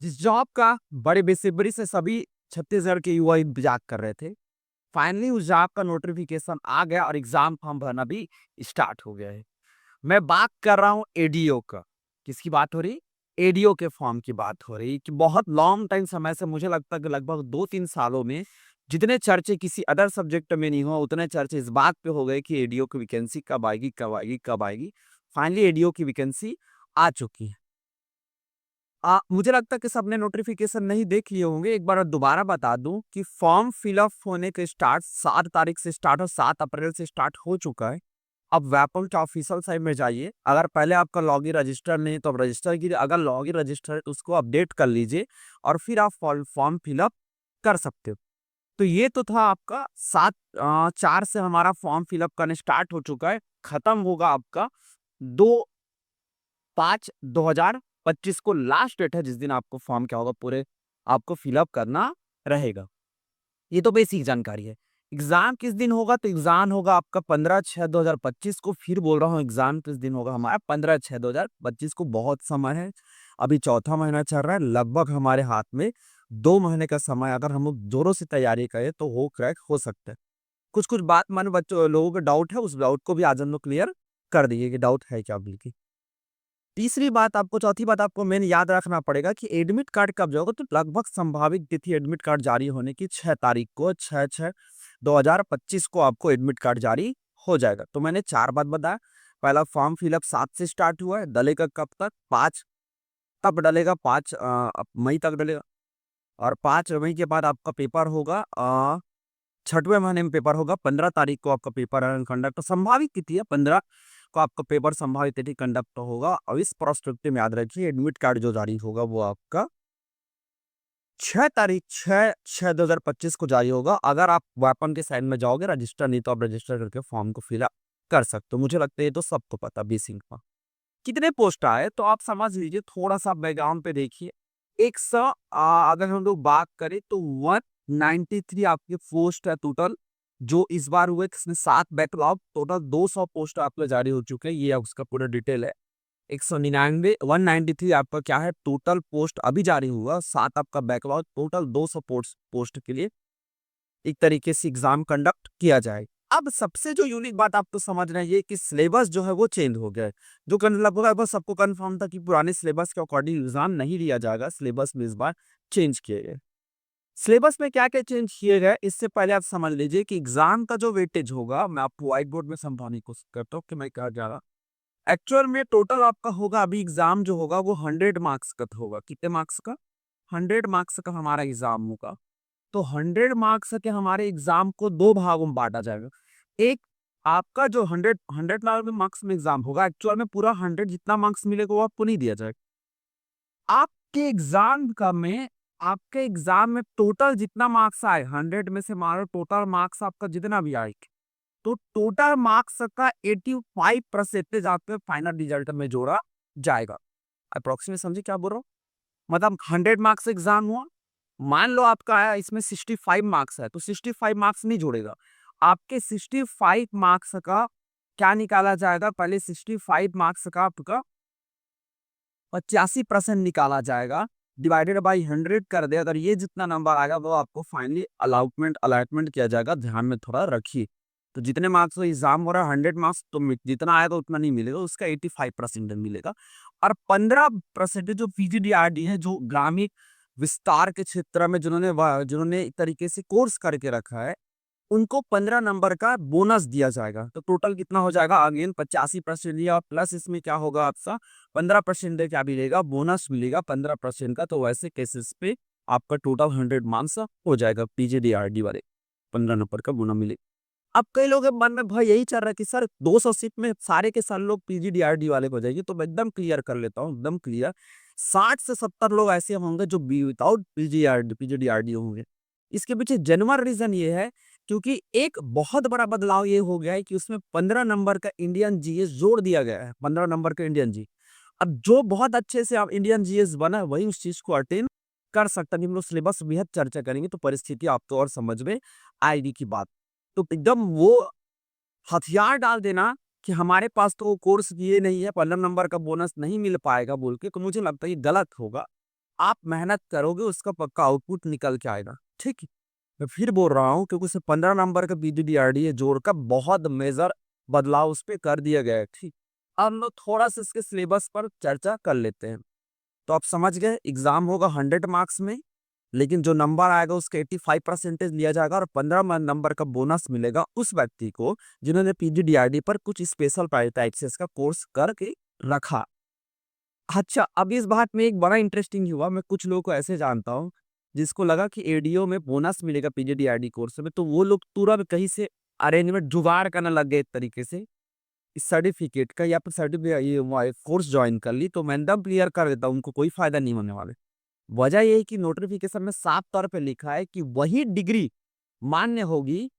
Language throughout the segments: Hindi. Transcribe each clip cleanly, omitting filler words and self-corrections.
जिस जॉब का बड़े बेसब्री से सभी छत्तीसगढ़ के युवा इंतजार कर रहे थे, फाइनली उस जॉब का नोटिफिकेशन आ गया और एग्जाम फॉर्म भरना भी स्टार्ट हो गया है। मैं बात कर रहा हूँ एडीओ का। किसकी बात हो रही? एडीओ के फॉर्म की बात हो रही कि बहुत लॉन्ग टाइम समय से मुझे लगता है कि लगभग 2-3 सालों में जितने चर्चे किसी अदर सब्जेक्ट में नहीं हुआ, उतने चर्चे इस बात पे हो गए कि एडीओ की वैकेंसी कब आएगी, कब आएगी, कब आएगी। फाइनली एडीओ की वैकेंसी आ चुकी है। मुझे लगता है कि सबने नोटिफिकेशन नहीं देख लिए होंगे। एक बार दोबारा बता दूं कि फॉर्म फिलअप होने के स्टार्ट 7 तारीख से स्टार्ट और 7 अप्रैल से स्टार्ट हो चुका है। अब वेपल के ऑफिशियल साइट में जाइए। अगर पहले आपका लॉगिन रजिस्टर नहीं है तो अब रजिस्टर कीजिए। अगर लॉगिन रजिस्टर है तो उसको अपडेट कर लीजिए और फिर आप फॉर्म फिलअप कर सकते हो। तो ये तो था आपका 4 से हमारा फॉर्म फिलअप करने स्टार्ट हो चुका है। खत्म होगा आपका 2/5/2025 को लास्ट डेट है जिस दिन आपको फॉर्म क्या होगा पूरे आपको फिलअप करना रहेगा। ये तो बेसिक जानकारी है। एग्जाम किस दिन होगा? तो एग्जाम होगा आपका 15/6/2025 को। फिर बोल रहा हूँ एग्जाम किस दिन होगा हमारा? 15/6/2025 को। बहुत समय है, अभी चौथा महीना चल रहा है। लगभग हमारे हाथ में 2 महीने का समय, अगर हम लोग जोरों से तैयारी करें तो हो क्रैक हो सकता है। कुछ कुछ बात मन बच्चों लोगों को डाउट है, उस डाउट को भी आज हम लोग क्लियर कर दिए कि डाउट है क्या बिल्कुल। चौथी बात आपको मेन याद रखना पड़ेगा कि एडमिट कार्ड कब जाओगे। तो लगभग संभावित तिथि एडमिट कार्ड जारी होने की 6 तारीख को, 6/6/2025 को आपको एडमिट कार्ड जारी हो जाएगा। तो मैंने 4 बात बताया। पहला फॉर्म फिलअप 7 से स्टार्ट हुआ है, डलेगा कब तक? 5 तब डलेगा, 5 मई तक डलेगा। और 5 मई के बाद आपका पेपर होगा, 6वें महीने में पेपर होगा। 15 तारीख को आपका पेपर कंडक्ट संभावित तिथि है, 15 को आपका पेपर संभावित तिथि कंडक्ट होगा। और इस प्रोस्पेक्टिव में याद रखिए एडमिट कार्ड जो जारी होगा वो आपका 6/6/2025 को जारी होगा। अगर आप वेपन के साइड में जाओगे रजिस्टर, नहीं तो आप रजिस्टर करके फॉर्म को फिल कर सकते हो। मुझे लगता है ये तो सबको पता बेसिक का। कितने पोस्ट आए तो आप समझ लीजिए, थोड़ा सा बैकग्राउंड पे देखिए। अगर हम लोग बात करें तो 193 आपके पोस्ट है टोटल जो इस बार हुए, इसमें 7 बैकलॉग। टोटल 200 पोस्ट आपके जारी हो चुके हैं। ये उसका पूरा डिटेल है। 199 193 आपका क्या है टोटल पोस्ट अभी जारी हुआ, 7 आपका बैकलॉग। टोटल 200 पोस्ट के लिए एक तरीके से एग्जाम कंडक्ट किया जाए। अब सबसे जो यूनिक बात आप तो समझ रहे हैं ये कि सिलेबस जो है वो चेंज हो गया है। जो लगभग सबको कंफर्म था कि पुराने सिलेबस के अकॉर्डिंग एग्जाम नहीं लिया जाएगा, सिलेबस में इस बार चेंज किए गए। सिलेबस में क्या क्या चेंज किए गए इससे पहले आप समझ लीजिए कि एग्जाम का जो वेटेज होगा, मैं आपको व्हाइट बोर्ड में समझाने की कोशिश करता हूँ कि मैं क्या जा रहा। एक्चुअल में टोटल आपका होगा, अभी एग्जाम जो होगा वो 100 मार्क्स का होगा। कितने मार्क्स का? 100 मार्क्स का हमारा एग्जाम होगा। तो 100 मार्क्स के हमारे एग्जाम को 2 भागों में बांटा जाएगा। एक, आपका जो 100 मार्क्स में एग्जाम होगा, एक्चुअल में पूरा 100 जितना मार्क्स मिलेगा वो आपको नहीं दिया जाएगा। आपके एग्जाम का में आपके एग्जाम में टोटल जितना मार्क्स आए 100 में से मारो टोटल मार्क्स आपका जितना भी आए, तो टोटल मार्क्स का 85% आपके फाइनल रिजल्ट में जोड़ा जाएगा। अप्रोक्सीमेट समझे क्या बोल रहा हूँ? मतलब 100 मार्क्स एग्जाम हुआ, मान लो आपका आया इसमें 65 मार्क्स है तो 65 मार्क्स नहीं जोड़ेगा। आपके 65 मार्क्स का क्या निकाला जाएगा? पहले 65 मार्क्स का आपका 85% निकाला जाएगा, डिवाइडेड बाई 100 कर दे। अगर ये जितना नंबर आएगा वो आपको फाइनली अलॉटमेंट किया जाएगा। ध्यान में थोड़ा रखिए। तो जितने मार्क्स एग्जाम हो रहा है 100 मार्क्स, तो जितना आएगा उतना नहीं मिलेगा, उसका 85% मिलेगा। और 15% जो पीजीडीआरडी है, जो ग्रामीण विस्तार के क्षेत्र में जिन्होंने एक तरीके से कोर्स करके रखा है, उनको 15 नंबर का बोनस दिया जाएगा। तो टोटल कितना हो जाएगा? अगेन 85% लिया प्लस इसमें क्या होगा आपका 15% क्या मिलेगा? बोनस मिलेगा 15% का। तो वैसे केसेस पे आपका टोटल 100 मार्क्स हो जाएगा पीजीडीआरडी वाले 15 नंबर का बोनस मिले। अब कई लोगों के मन में भाई यही चल रहा है कि सर 200 सीट में सारे के सारे लोग पीजीडीआरडी वाले हो जाएंगे। तो मैं एकदम क्लियर कर लेता हूँ, एकदम क्लियर। 60 से 70 लोग ऐसे होंगे जो विदाउट पीजीडीआरडी होंगे। इसके पीछे जेन्युइन रीजन ये है क्योंकि एक बहुत बड़ा बदलाव ये हो गया है कि उसमें 15 नंबर का इंडियन जीएस जोड़ दिया गया है। 15 नंबर का इंडियन जी। अब जो बहुत अच्छे से आप इंडियन जीएस बना है वही उस चीज को अटेंड कर सकता है। हम लोग सिलेबस बेहद चर्चा करेंगे तो परिस्थिति आपको और समझ में आएगी की बात। तो एकदम वो हथियार डाल देना कि हमारे पास तो वो कोर्स ये नहीं है, 15 नंबर का बोनस नहीं मिल पाएगा बोल के, तो मुझे लगता है ये गलत होगा। आप मेहनत करोगे उसका पक्का आउटपुट निकल के आएगा। ठीक है, मैं फिर बोल रहा हूँ क्योंकि उसे 15 नंबर का पीजीडीआरडीए जोड़कर बहुत मेजर बदलाव उस पे कर दिया गया है। ठीक, अब हम लोग थोड़ा सा इसके सिलेबस पर चर्चा कर लेते हैं। तो आप समझ गए एग्जाम होगा 100 मार्क्स में, लेकिन जो नंबर आएगा उसका 85% लिया जाएगा और 15 नंबर का बोनस मिलेगा उस व्यक्ति को जिन्होंने पीजीडीआरडी पर कुछ स्पेशल प्रायोरिटाइजेस का कोर्स करके रखा। अच्छा, अब इस बात में एक बड़ा इंटरेस्टिंग हुआ, मैं कुछ लोगों को ऐसे जानता हूँ जिसको लगा कि एडीओ में बोनस मिलेगा पीजीडीआरडी कोर्स में, तो वो लोग तुरंत कहीं से अरेंजमेंट जुगाड़ करने लग गए एक तरीके से इस सर्टिफिकेट का, या फिर सर्टिफिकेट ये कोर्स ज्वाइन कर ली। तो मैं एकदम क्लियर कर देता हूँ, उनको कोई फायदा नहीं होने वाला। वजह ये है कि नोटिफिकेशन में साफ तौर पे लिखा है कि वही डिग्री मान्य होगी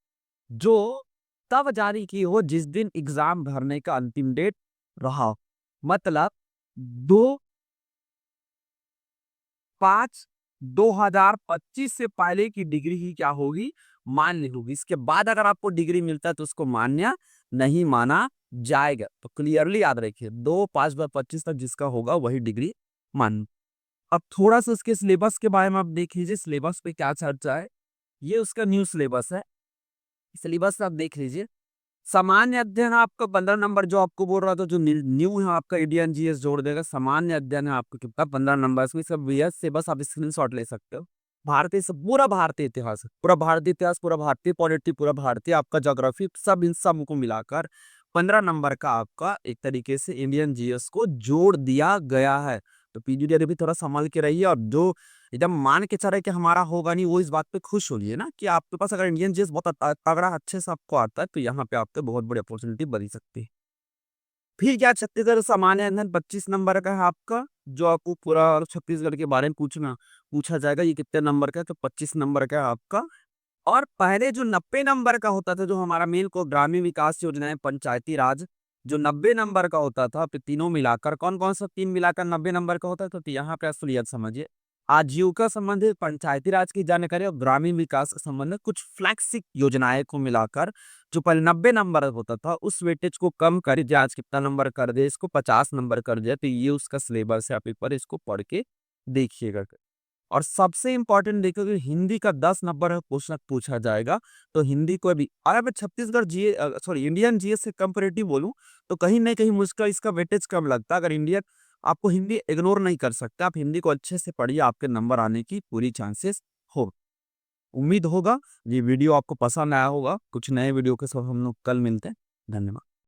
जो तब जारी की हो जिस दिन एग्जाम भरने का अंतिम डेट रहा हो। मतलब 2/5/2025 से पहले की डिग्री ही क्या होगी, मान्य होगी। इसके बाद अगर आपको डिग्री मिलता है तो उसको मान्य नहीं माना जाएगा। तो क्लियरली याद रखिए 2/5/25 तक जिसका होगा वही डिग्री मान्य। अब थोड़ा सा उसके सिलेबस के बारे में आप देख लीजिए, सिलेबस पे क्या चर्चा है। ये उसका न्यू सिलेबस है, सिलेबस आप देख लीजिए। सामान्य अध्ययन आपका 15 नंबर, जो आपको बोल रहा था जो न्यू है आपका इंडियन जीएस जोड़ देगा। सामान्य अध्ययन है आपको कितना 15 नंबर, इसमें सब बीएस से बस आप स्क्रीनशॉट ले सकते हो। भारतीय सब पूरा भारतीय इतिहास है, पूरा भारतीय इतिहास, पूरा भारतीय पॉलिटी, पूरा भारतीय आपका ज्योग्राफी, सब इन सब को मिलाकर 15 नंबर का आपका एक तरीके से इंडियन जीएस को जोड़ दिया गया है। तो पीजीडीआरडी भी थोड़ा संभल के रहिए, और जो एकदम मान के चले कि हमारा होगा नहीं, वो इस बात पे खुश होइए ना कि आपके पास अगर इंडियन जीएस बहुत तगड़ा अच्छे से आपको आता है तो यहाँ पे आपको बहुत बड़ी अपॉर्चुनिटी बनी सकती है। फिर क्या छत्तीसगढ़ सामान्य अध्ययन 25 नंबर का है आपका, जो आपको पूरा छत्तीसगढ़ के बारे में पूछा जाएगा। ये कितने नंबर का है, तो 25 नंबर का है आपका। और पहले जो 90 नंबर का होता था, जो हमारा मेन को ग्रामीण विकास योजना है, पंचायती राज, जो 90 नंबर का होता था, तो तीनों मिलाकर कौन कौन सा तीन मिलाकर 90 नंबर का होता है, तो यहाँ पे असलियत समझिए। आजीविका संबंधित पंचायती राज की जानकारी और ग्रामीण विकास से संबंधित कुछ फ्लैगशिप योजनाएं को मिलाकर जो पहले 90 नंबर होता था उस वेटेज को कम कर दिया, आज कितना नंबर कर दे, इसको 50 नंबर कर दिया। तो ये उसका सिलेबस है, आप एक बार इसको पढ़ के देखिएगा। और सबसे इंपॉर्टेंट देखो कि हिंदी का 10 नंबर का क्वेश्चन पूछा जाएगा। तो हिंदी को भी, अगर मैं छत्तीसगढ़ जीए सॉरी इंडियन जीएस से कंपेरेटिव बोलूं तो कहीं ना कहीं मुझका इसका वेटेज कम लगता है। अगर इंडियन, आपको हिंदी इग्नोर नहीं कर सकते, आप हिंदी को अच्छे से पढ़िए, आपके नंबर आने की पूरी चांसेस हो। उम्मीद होगा ये वीडियो आपको पसंद आया होगा। कुछ नए वीडियो के साथ हम लोग कल मिलते हैं। धन्यवाद।